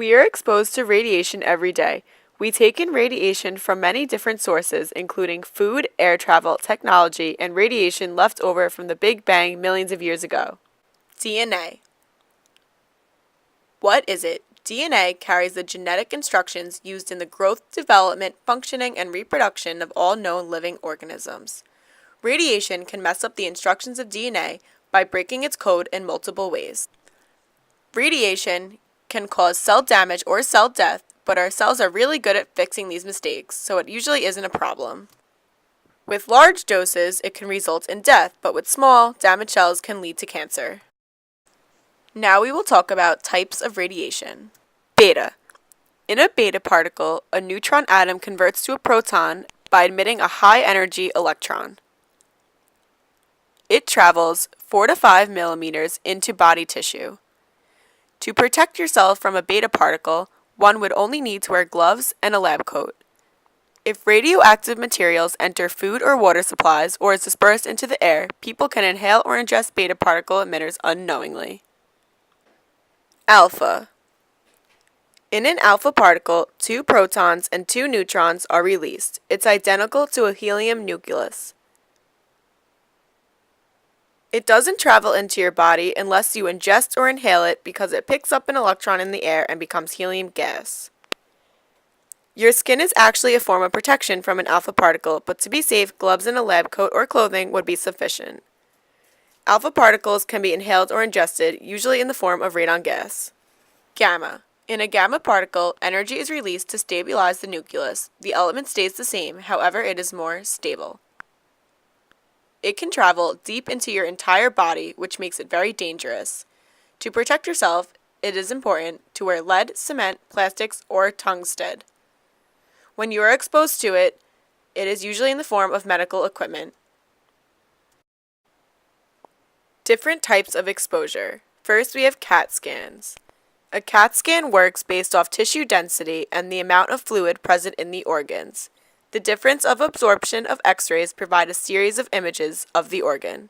We are exposed to radiation every day. We take in radiation from many different sources, including food, air travel, technology, and radiation left over from the Big Bang millions of years ago. DNA. What is it? DNA carries the genetic instructions used in the growth, development, functioning, and reproduction of all known living organisms. Radiation can mess up the instructions of DNA by breaking its code in multiple ways. Radiation can cause cell damage or cell death, but our cells are really good at fixing these mistakes, so it usually isn't a problem. With large doses, it can result in death, but with small, damaged cells can lead to cancer. Now we will talk about types of radiation. Beta. In a beta particle, a neutron atom converts to a proton by emitting a high-energy electron. It travels 4 to 5 millimeters into body tissue. To protect yourself from a beta particle, one would only need to wear gloves and a lab coat. If radioactive materials enter food or water supplies or is dispersed into the air, people can inhale or ingest beta particle emitters unknowingly. Alpha. In an alpha particle, 2 protons and 2 neutrons are released. It's identical to a helium nucleus. It doesn't travel into your body unless you ingest or inhale it because it picks up an electron in the air and becomes helium gas. Your skin is actually a form of protection from an alpha particle, but to be safe, gloves and a lab coat or clothing would be sufficient. Alpha particles can be inhaled or ingested, usually in the form of radon gas. Gamma. In a gamma particle, energy is released to stabilize the nucleus. The element stays the same, however, it is more stable. It can travel deep into your entire body, which makes it very dangerous. To protect yourself, it is important to wear lead, cement, plastics, or tungsten. When you are exposed to it, it is usually in the form of medical equipment. Different types of exposure. First, we have CAT scans. A CAT scan works based off tissue density and the amount of fluid present in the organs. The difference of absorption of X-rays provide a series of images of the organ.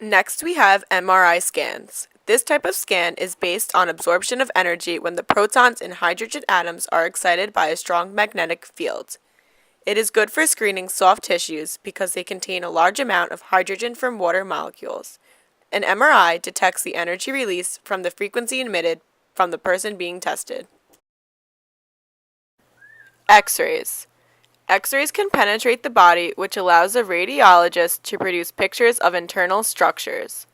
Next, we have MRI scans. This type of scan is based on absorption of energy when the protons in hydrogen atoms are excited by a strong magnetic field. It is good for screening soft tissues because they contain a large amount of hydrogen from water molecules. An MRI detects the energy release from the frequency emitted from the person being tested. X-rays. X-rays can penetrate the body, which allows a radiologist to produce pictures of internal structures.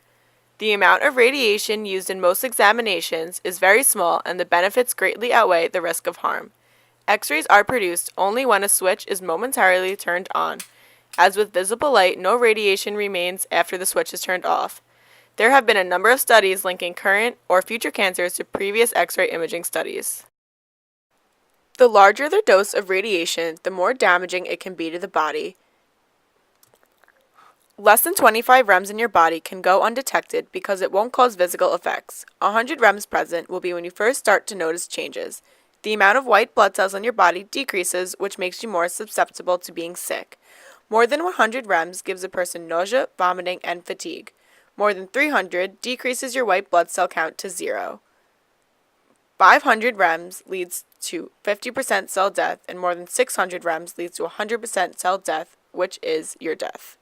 The amount of radiation used in most examinations is very small and the benefits greatly outweigh the risk of harm. X-rays are produced only when a switch is momentarily turned on. As with visible light, no radiation remains after the switch is turned off. There have been a number of studies linking current or future cancers to previous X-ray imaging studies. The larger the dose of radiation, the more damaging it can be to the body. Less than 25 rems in your body can go undetected because it won't cause physical effects. 100 rems present will be when you first start to notice changes. The amount of white blood cells in your body decreases, which makes you more susceptible to being sick. More than 100 rems gives a person nausea, vomiting, and fatigue. More than 300 decreases your white blood cell count to 0. 500 rems leads to 50% cell death, and more than 600 rems leads to 100% cell death, which is your death.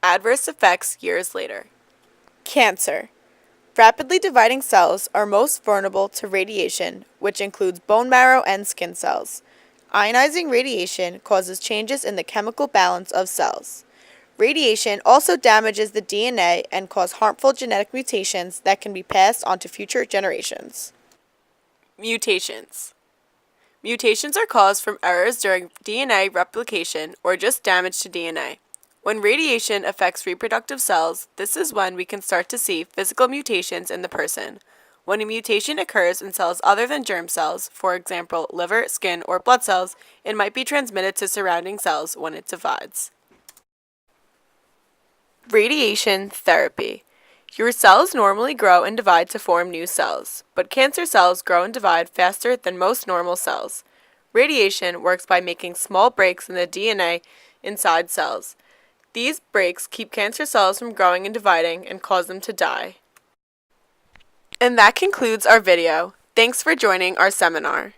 Adverse effects years later. Cancer. Rapidly dividing cells are most vulnerable to radiation, which includes bone marrow and skin cells. Ionizing radiation causes changes in the chemical balance of cells. Radiation also damages the DNA and causes harmful genetic mutations that can be passed on to future generations. Mutations. Mutations are caused from errors during DNA replication or just damage to DNA. When radiation affects reproductive cells, this is when we can start to see physical mutations in the person. When a mutation occurs in cells other than germ cells, for example, liver, skin, or blood cells, it might be transmitted to surrounding cells when it divides. Radiation therapy. Your cells normally grow and divide to form new cells, but cancer cells grow and divide faster than most normal cells. Radiation works by making small breaks in the DNA inside cells. These breaks keep cancer cells from growing and dividing and cause them to die. And that concludes our video. Thanks for joining our seminar.